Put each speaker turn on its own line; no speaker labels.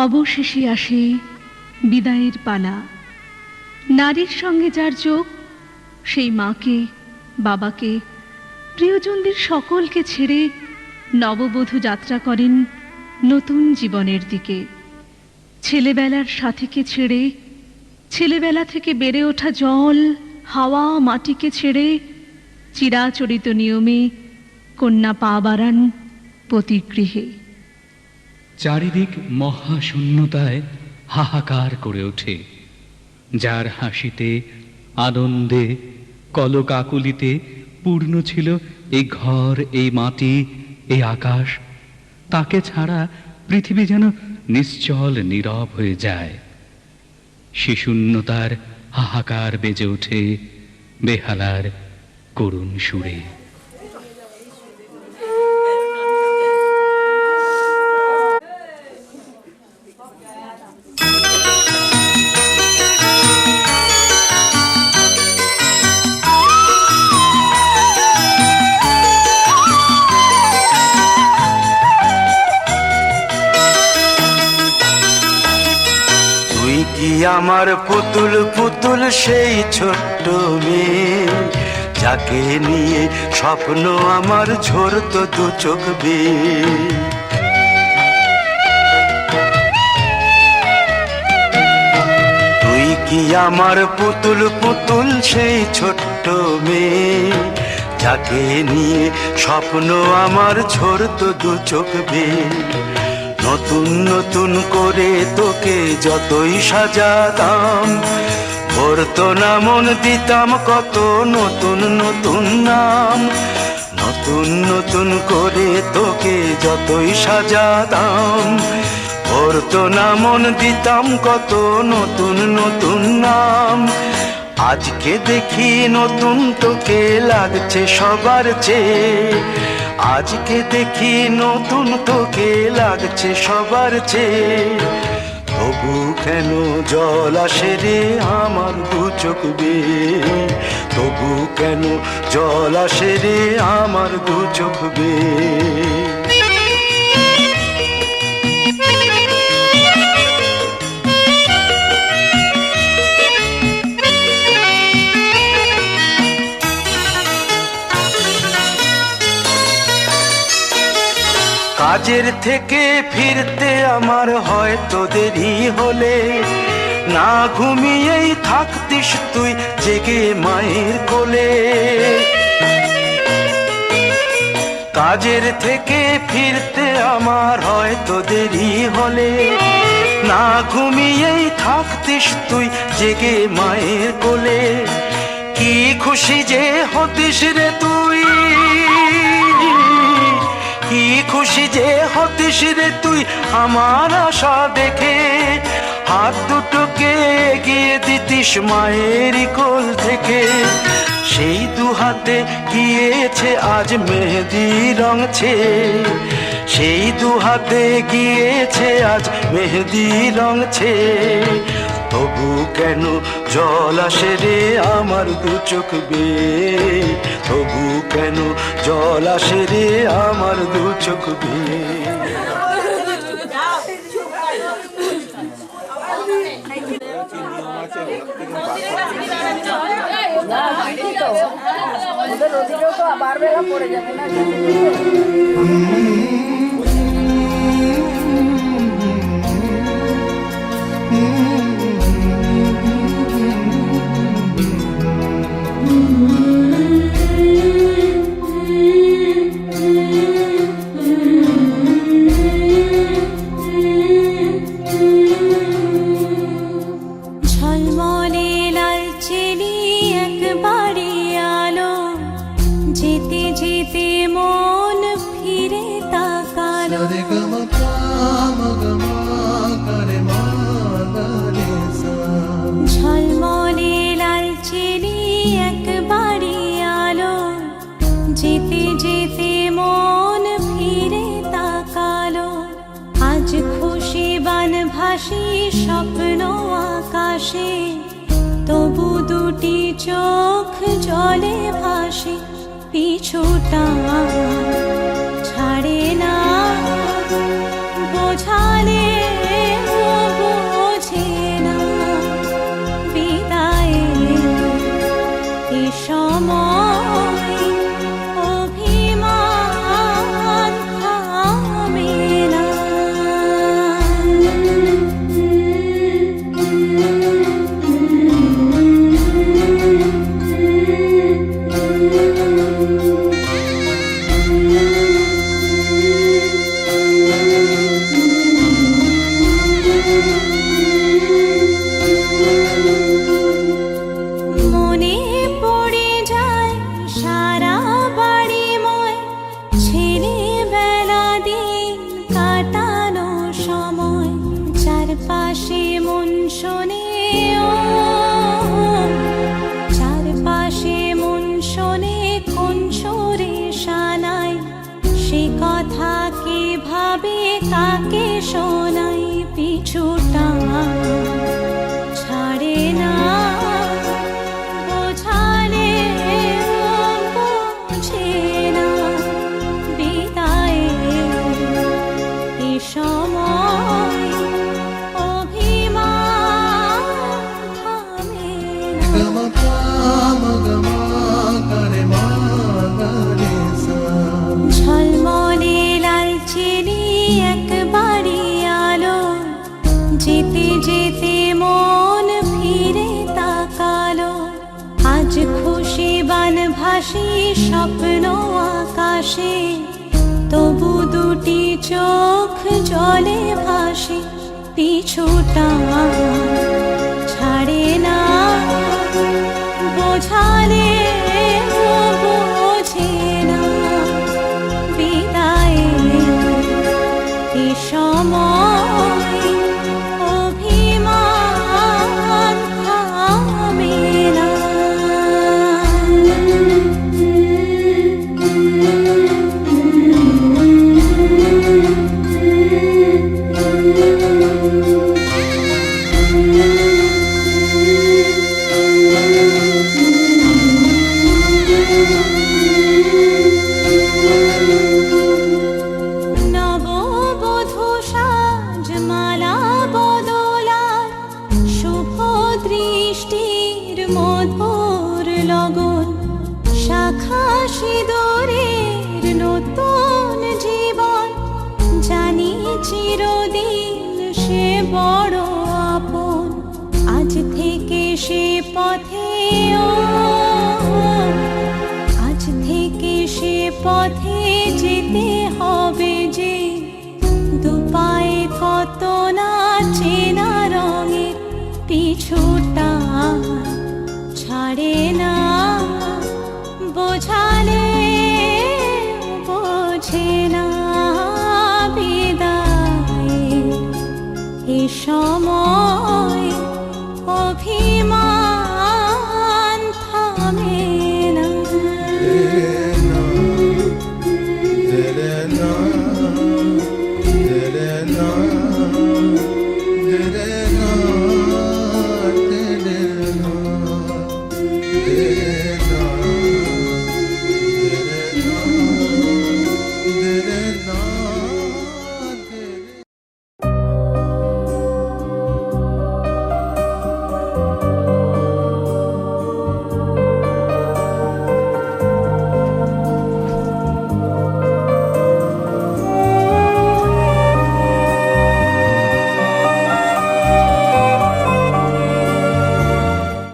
অবশেষে আসে বিদায়ের পালা। নারীর সঙ্গে যার যোগ, সেই মাকে, বাবাকে, প্রিয়জনদের সকলকে ছেড়ে নববধূ যাত্রা করেন নতুন জীবনের দিকে। ছেলেবেলার সাথীকে ছেড়ে, ছেলেবেলা থেকে বেড়ে ওঠা জল, হাওয়া, মাটিকে ছেড়ে চিরাচরিত নিয়মে কন্যা পা বাড়ান পতিগৃহে।
চারিদিক মহাশূন্যতায় হাহাকার করে ওঠে। যার হাসিতে, আনন্দে, কলকাকুলিতে পূর্ণ ছিল এই ঘর, এই মাটি, এই আকাশ, তাকে ছাড়া পৃথিবী যেন নিশ্চল নীরব হয়ে যায়। সে শূন্যতার হাহাকার বেজে ওঠে বেহালার করুণ সুরে।
আমার পুতুল পুতুল সেই ছোট্ট মেয়ে, যাকে নিয়ে স্বপ্ন আমার ঝরতো দু চোখ বেয়ে। তুই কি আমার পুতুল পুতুল সেই ছোট্ট মেয়ে, যাকে নিয়ে স্বপ্ন আমার ঝরতো দু চোখ বেয়ে। নতুন নতুন করে তোকে যতই সাজাতাম, ভরতো না মন, দিতাম কত নতুন নতুন নাম। নতুন নতুন করে তোকে যতই সাজাতাম, ভরতো না মন, দিতাম কত নতুন নতুন নাম। আজকে দেখি নতুন তোকে লাগছে সবার চেয়ে, আজকে দেখি নতুন তোকে লাগছে সবার চেয়ে। তবু কেন জল আসে রে আমার দু চোখ বেয়ে, তবু কেন জল আসে রে আমার দু চোখ বেয়ে। কাজের থেকে ফিরতে আমার হয়তো দেরি হলে, না ঘুমিয়েই থাকতিস তুই জেগে মায়ের কোলে। কাজের থেকে ফিরতে আমার হয়তো দেরি হলে, না ঘুমিয়েই থাকতিস তুই জেগে মায়ের কোলে। কি খুশি যে হতিস রে তুই, কি খুশি যে হতিস রে তুই আমার আশা দেখে। হাত দুটোকে এগিয়ে দিতিস মায়ের কোল থেকে, সেই দু হাতে গিয়েছে আজ মেহেদি রং ছেয়ে। সেই দু হাতে গিয়েছে আজ মেহেদি রং ছেয়ে। তবু কেন জল আসে রে আমার দু চোখ বেয়ে, তবু কেন জল আসে রে আমার দু চোখ বেয়ে।
স্বপ্ন আকাশে, তবু দুটি চোখ জলে ভাসে। পিছুটা ছাড়ে না বোঝালে এ কথা কে ভাবে কাকে শোনাই পিছুটা ছাড়ে না বোঝালে বোঝে না বিদায়ে এ সময় অভিমান থামে না ঝলমলে লালচেনি একবারই আলো যেতে যেতে মন ফিরে তাকালো আজ খুশি বানভাসি স্বপ্ন আকাশে তবু দুটি চোখ জলে ভাসে পিছুটা ছাড়ে না বোঝালে বোঝে না বিদায়ে এ সময় অভিমান থামে না নববধূ সাজমালা বদলার শুভ দৃষ্টির মধুর লগন শাখা সিঁদুরের নতুন জীবন জানি চিরদিন সে বড় আপন আজ থেকে সে পথে আজ থেকে সে পথে যেতে হবে যে দুপায়ে কত না চেনা রঙের পিছুটা ছাড়ে না বোঝালে বোঝে না বিদায়ে এ সময় অভিমান থামে না